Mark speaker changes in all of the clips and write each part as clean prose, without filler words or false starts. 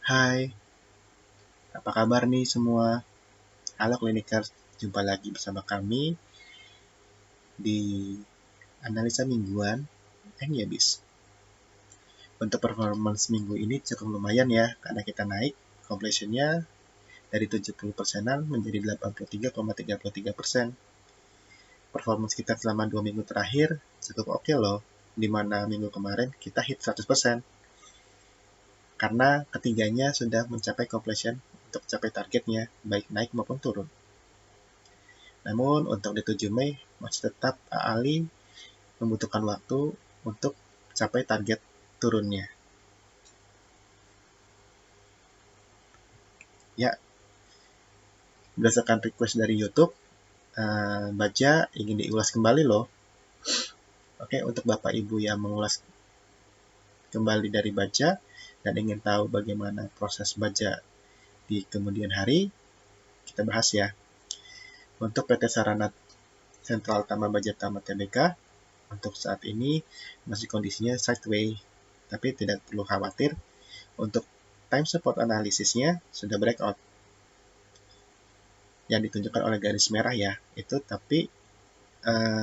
Speaker 1: Hai, apa kabar nih semua? Halo Klinikers, jumpa lagi bersama kami di analisa mingguan Yabis. Untuk performance minggu ini cukup lumayan ya, karena kita naik completion-nya dari 70%-an menjadi 83,33%. Performance kita selama 2 minggu terakhir cukup oke loh, di mana minggu kemarin kita hit 100%. Karena ketiganya sudah mencapai completion untuk capai targetnya, baik naik maupun turun. Namun untuk di 7 Mei masih tetap Ali membutuhkan waktu untuk capai target turunnya. Ya, berdasarkan request dari YouTube, Baja ingin diulas kembali loh. Oke, untuk Bapak Ibu yang mengulas kembali dari Baja dan ingin tahu bagaimana proses Baja di kemudian hari, kita bahas ya. Untuk PT Sarana Sentral Tama Baja Tama Tbk, untuk saat ini masih kondisinya sideways, tapi tidak perlu khawatir. Untuk time support analisisnya sudah breakout yang ditunjukkan oleh garis merah ya, itu tapi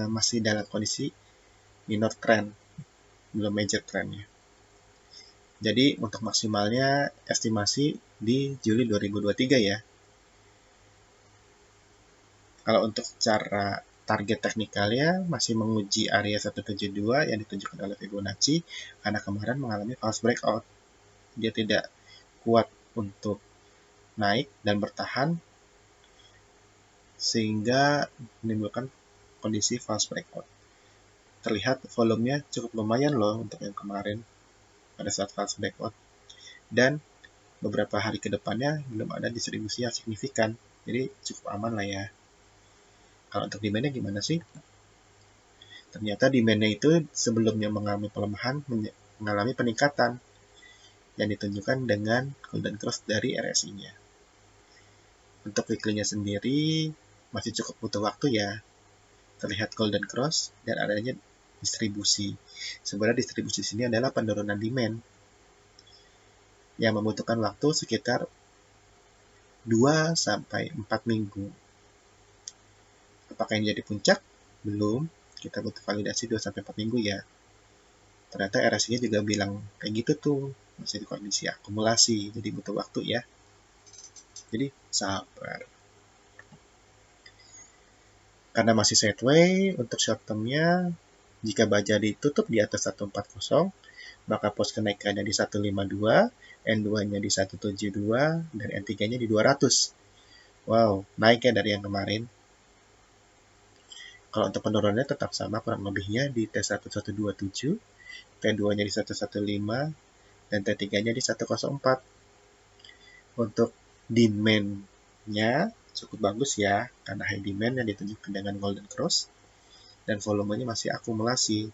Speaker 1: masih dalam kondisi minor trend, belum major trendnya. Jadi untuk maksimalnya estimasi di Juli 2023 ya. Kalau untuk cara target teknikalnya masih menguji area 172 yang ditunjukkan oleh Fibonacci, karena kemarin mengalami false breakout. Dia tidak kuat untuk naik dan bertahan, sehingga menimbulkan kondisi false breakout. Terlihat volumenya cukup lumayan loh untuk yang kemarin pada saat false breakout. Dan beberapa hari ke depannya belum ada distribusi yang signifikan. Jadi cukup aman lah ya. Kalau untuk demand-nya gimana sih? Ternyata demand-nya itu sebelumnya mengalami pelemahan, mengalami peningkatan yang ditunjukkan dengan golden cross dari RSI-nya. Untuk weekly-nya sendiri masih cukup butuh waktu ya. Terlihat golden cross dan adanya distribusi. Sebenarnya distribusi sini adalah penurunan demand yang membutuhkan waktu sekitar 2-4 minggu. Apakah ini jadi puncak? Belum. Kita butuh validasi 2-4 minggu ya. Ternyata RSI-nya juga bilang kayak gitu tuh. Masih di kondisi akumulasi. Jadi butuh waktu ya. Jadi sabar. Karena masih sideways, untuk short term-nya, jika Baja ditutup di atas 140, maka pos kenaikannya di 152, N2-nya di 172, dan N3-nya di 200. Wow, naik ya dari yang kemarin. Kalau untuk penurunannya tetap sama kurang lebihnya di T1127, T2-nya di 115, dan T3-nya di 104. Untuk demand-nya cukup bagus ya, karena high demand yang ditunjukkan dengan golden cross, dan volumenya masih akumulasi.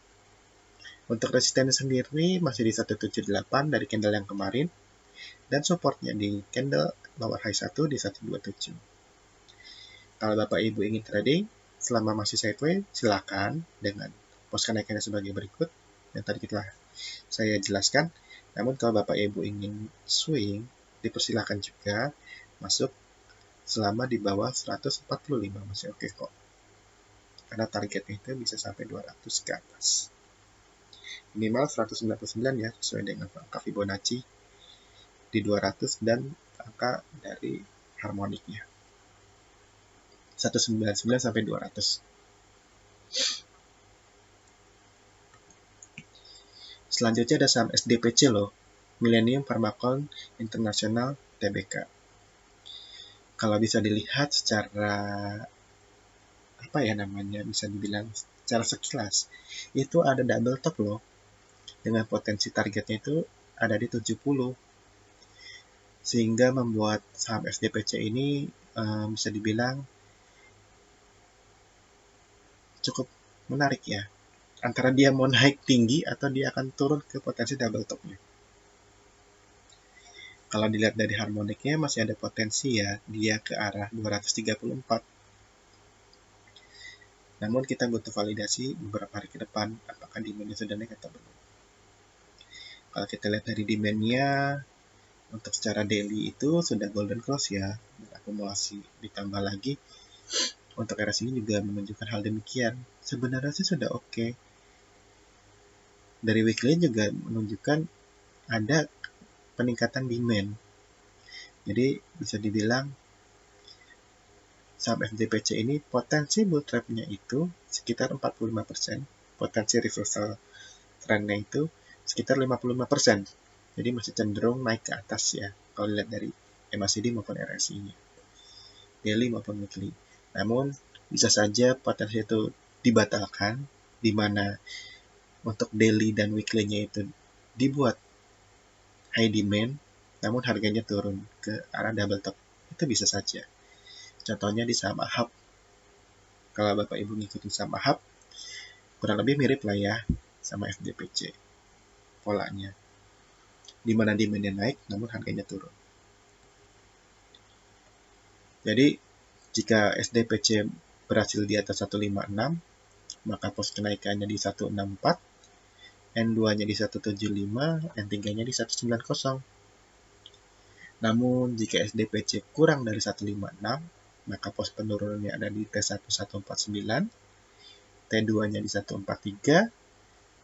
Speaker 1: Untuk resistennya sendiri masih di 178 dari candle yang kemarin, dan supportnya di candle lower high 1 di 127. Kalau Bapak Ibu ingin trading selama masih sideways, silakan dengan pos kenaikannya sebagai berikut yang tadi saya jelaskan. Namun kalau Bapak Ibu ingin swing, dipersilakan juga masuk selama di bawah 145, masih oke kok. Karena targetnya itu bisa sampai 200 ke atas. Minimal 199 ya, sesuai dengan angka Fibonacci di 200 dan angka dari harmoniknya. 199 sampai 200. Selanjutnya ada saham SDPC loh, Millennium Pharmacon International Tbk. Kalau bisa dilihat secara bisa dibilang secara sekilas, itu ada double top loh, dengan potensi targetnya itu ada di 70, sehingga membuat saham SDPC ini bisa dibilang cukup menarik ya, antara dia mau naik tinggi atau dia akan turun ke potensi double topnya. Kalau dilihat dari harmoniknya masih ada potensi ya, dia ke arah 234. Namun kita butuh validasi beberapa hari ke depan, apakah demand-nya sudah naik atau belum. Kalau kita lihat dari demand-nya, Untuk secara daily itu sudah golden close ya, dan akumulasi ditambah lagi. Untuk RSI ini juga menunjukkan hal demikian. Sebenarnya sih sudah oke. Dari weekly juga menunjukkan ada peningkatan demand. Jadi bisa dibilang saham FDPC ini potensi bull trap-nya itu sekitar 45%, potensi reversal trend-nya itu sekitar 55%. Jadi masih cenderung naik ke atas ya, kalau dilihat dari MACD maupun RSI-nya, daily maupun weekly. Namun bisa saja potensi itu dibatalkan, di mana untuk daily dan weekly-nya itu dibuat high demand, namun harganya turun ke arah double top. Itu bisa saja. Contohnya di saham AHAP. Kalau Bapak Ibu ngikutin saham AHAP, kurang lebih mirip lah ya sama FDPC polanya. Di mana demand-nya naik, namun harganya turun. Jadi, jika SDPC berhasil di atas 156, maka pos kenaikannya di 164, N2-nya di 175, N3-nya di 190. Namun, jika SDPC kurang dari 156, maka pos penurunannya ada di T1149, T2-nya di 143,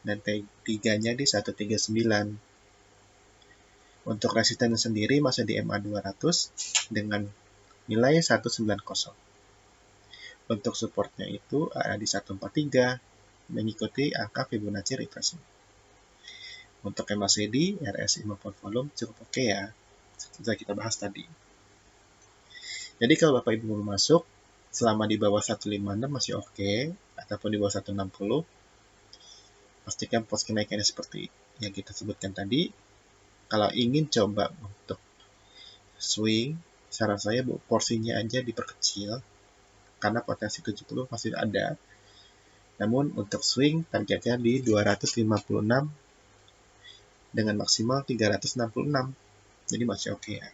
Speaker 1: dan T3-nya di 139. Untuk resistennya sendiri masih di MA200 dengan nilai 190. Untuk supportnya itu ada di 143, mengikuti angka Fibonacci retracement. Untuk MACD, RSI maupun volume cukup oke ya, sudah kita bahas tadi. Jadi kalau Bapak Ibu mau masuk, selama di bawah 156 masih oke, ataupun di bawah 160, pastikan pos kenaikannya seperti yang kita sebutkan tadi. Kalau ingin coba untuk swing, saran saya porsinya aja diperkecil, karena potensi 70 masih ada. Namun untuk swing, targetnya di 256 dengan maksimal 366. Jadi masih oke ya.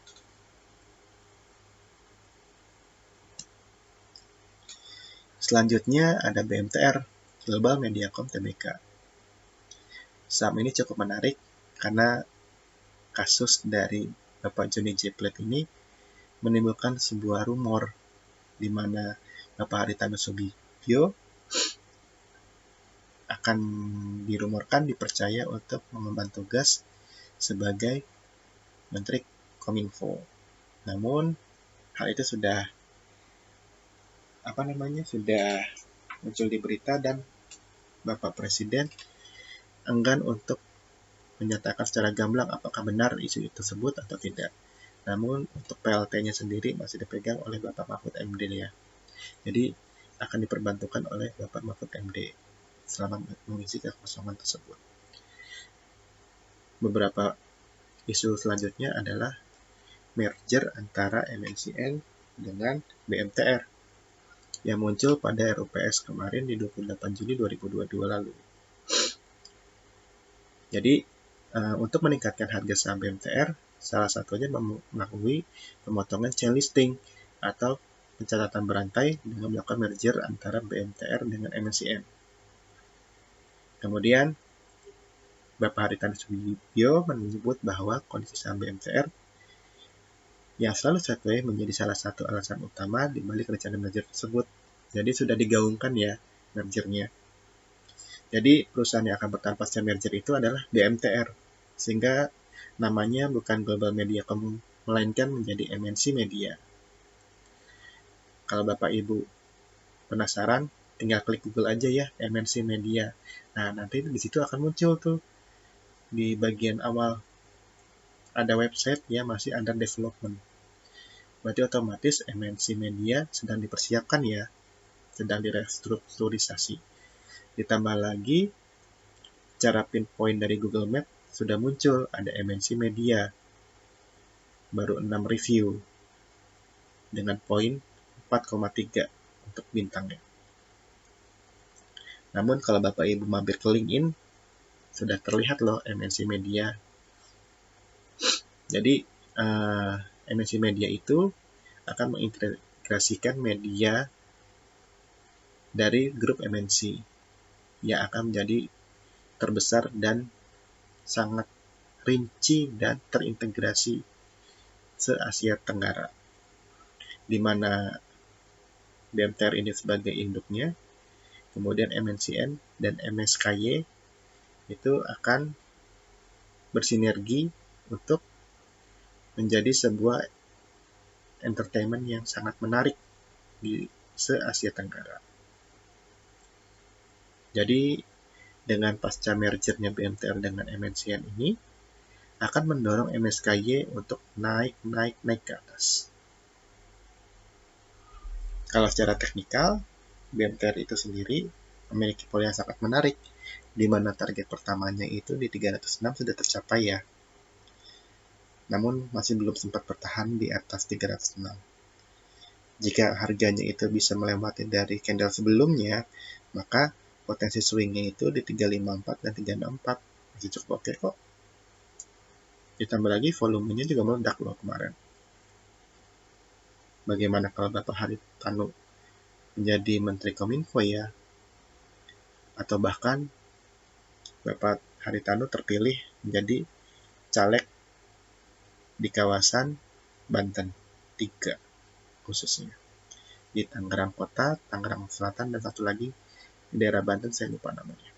Speaker 1: Selanjutnya ada BMTR, Global Mediacom Tbk. Saham ini cukup menarik karena kasus dari Bapak Johnny J. Plate ini menimbulkan sebuah rumor di mana Bapak Haritanu Sudibyo akan dirumorkan dipercaya untuk mengemban tugas sebagai Menteri Kominfo. Namun hal itu sudah muncul di berita dan Bapak Presiden enggan untuk menyatakan secara gamblang apakah benar isu tersebut atau tidak. Namun untuk PLT-nya sendiri masih dipegang oleh Bapak Mahfud MD ya. Jadi akan diperbantukan oleh Bapak Mahfud MD selama mengisi kekosongan tersebut. Beberapa isu selanjutnya adalah merger antara MNCN dengan BMTR yang muncul pada RUPS kemarin di 28 Juli 2022 lalu. Jadi, untuk meningkatkan harga saham BMTR, salah satunya melalui pemotongan chain listing atau pencatatan berantai dengan melakukan merger antara BMTR dengan MNCN. Kemudian, Bapak Haritanu Sudibyo menyebut bahwa kondisi saham BMTR yang selalu sideways menjadi salah satu alasan utama di balik rencana merger tersebut. Jadi sudah digaungkan ya mergernya. Jadi perusahaan yang akan bertahan pasca merger itu adalah BMTR, sehingga namanya bukan Global Mediacom, melainkan menjadi MNC Media. Kalau Bapak Ibu penasaran, tinggal klik Google aja ya, MNC Media. Nah, nanti di situ akan muncul tuh, di bagian awal, ada website yang masih under development. Berarti otomatis MNC Media sedang dipersiapkan ya, sedang direstrukturisasi. Ditambah lagi, cara pinpoint dari Google Map sudah muncul, ada MNC Media. Baru 6 review. Dengan poin 4,3 untuk bintangnya. Namun kalau Bapak Ibu mampir ke LinkedIn, sudah terlihat loh MNC Media. Jadi, MNC Media itu akan mengintegrasikan media dari grup MNC yang akan menjadi terbesar dan sangat rinci dan terintegrasi se-Asia Tenggara, di mana BMTR ini sebagai induknya, kemudian MNCN dan MSKY itu akan bersinergi untuk menjadi sebuah entertainment yang sangat menarik di se-Asia Tenggara. Jadi dengan pasca mergernya BMTR dengan MNCN ini akan mendorong MSKY untuk naik ke atas. Kalau secara teknikal, BMTR itu sendiri memiliki pola yang sangat menarik, di mana target pertamanya itu di 306 sudah tercapai ya. Namun masih belum sempat bertahan di atas 306. Jika harganya itu bisa melewati dari candle sebelumnya, maka potensi swingnya itu di 354 dan 364 masih cukup oke kok. Ditambah lagi volumenya juga meledak loh kemarin. Bagaimana kalau Bapak Haritanu menjadi Menteri Kominfo ya? Atau bahkan Bapak Haritanu terpilih menjadi caleg di kawasan Banten 3 khususnya. Di Tangerang Kota, Tangerang Selatan, dan satu lagi di daerah Banten, saya lupa namanya.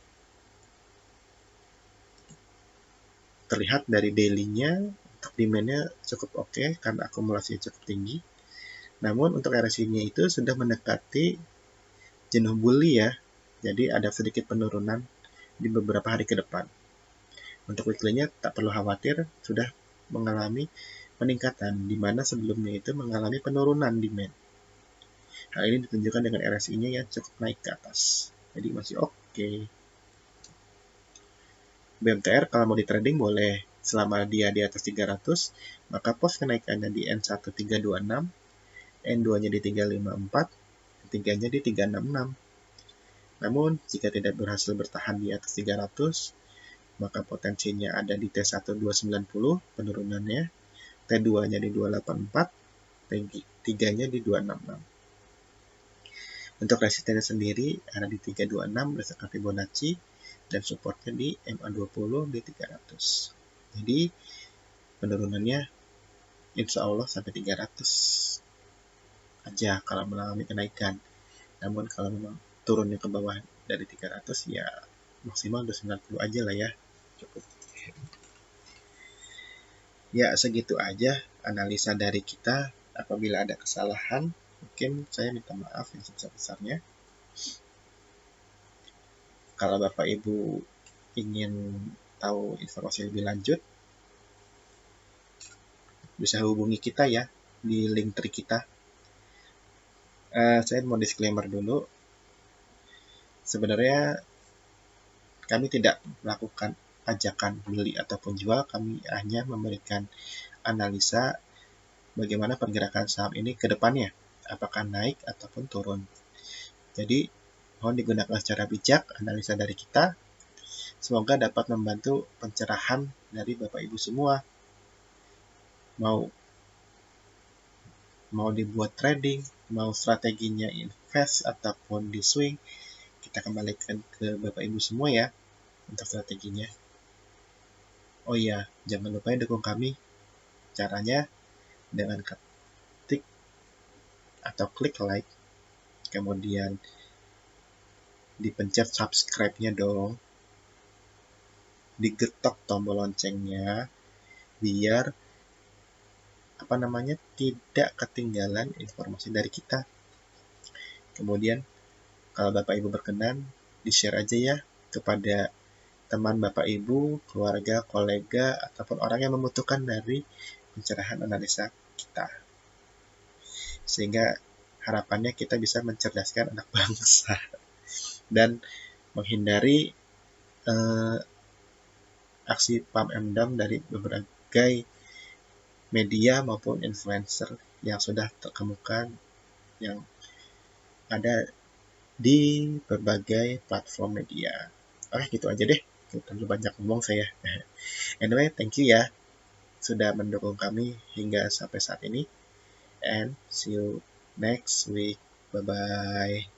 Speaker 1: Terlihat dari daily-nya, untuk demand-nya cukup oke, karena akumulasinya cukup tinggi. Namun untuk RSI-nya itu sudah mendekati jenuh bully ya, jadi ada sedikit penurunan di beberapa hari ke depan. Untuk weekly-nya tak perlu khawatir, sudah mengalami peningkatan, di mana sebelumnya itu mengalami penurunan demand. Hal ini ditunjukkan dengan RSI-nya yang cukup naik ke atas. Jadi masih oke. BMTR kalau mau di trading boleh. Selama dia di atas 300, maka pos kenaikannya di N1326, N2-nya di 354, N3-nya di 366. Namun, jika tidak berhasil bertahan di atas 300, maka potensinya ada di T1290 penurunannya, T2-nya di 284, T3-nya di 266. Untuk resistennya sendiri ada di 326 berdasarkan Fibonacci dan supportnya di MA20 di 300. Jadi penurunannya insya Allah sampai 300 aja kalau mengalami kenaikan. Namun kalau memang turunnya ke bawah dari 300 ya maksimal 290 aja lah ya. Cukup. Ya segitu aja analisa dari kita. Apabila ada kesalahan, mungkin saya minta maaf yang sebesar-besarnya. Kalau Bapak Ibu ingin tahu informasi lebih lanjut, bisa hubungi kita ya di link tree kita. Saya mau disclaimer dulu. Sebenarnya kami tidak melakukan ajakan beli ataupun jual, kami hanya memberikan analisa bagaimana pergerakan saham ini ke depannya, apakah naik ataupun turun. Jadi, mohon digunakan secara bijak analisa dari kita. Semoga dapat membantu pencerahan dari Bapak Ibu semua. Mau dibuat trading, mau strateginya invest ataupun di swing, kita kembalikan ke Bapak Ibu semua ya untuk strateginya. Oh iya, jangan lupa dukung kami. Caranya dengan ketik atau klik like, kemudian dipencet subscribe-nya dong, digetok tombol loncengnya biar tidak ketinggalan informasi dari kita. Kemudian kalau Bapak Ibu berkenan, di-share aja ya kepada teman Bapak Ibu, keluarga, kolega, ataupun orang yang membutuhkan dari pencerahan analisa kita. Sehingga harapannya kita bisa mencerdaskan anak bangsa dan menghindari aksi pump and dump dari berbagai media maupun influencer yang sudah terkemuka yang ada di berbagai platform media. Oke, gitu aja deh. Terlalu banyak ngomong saya. Anyway, thank you ya sudah mendukung kami hingga sampai saat ini. And see you next week. Bye-bye.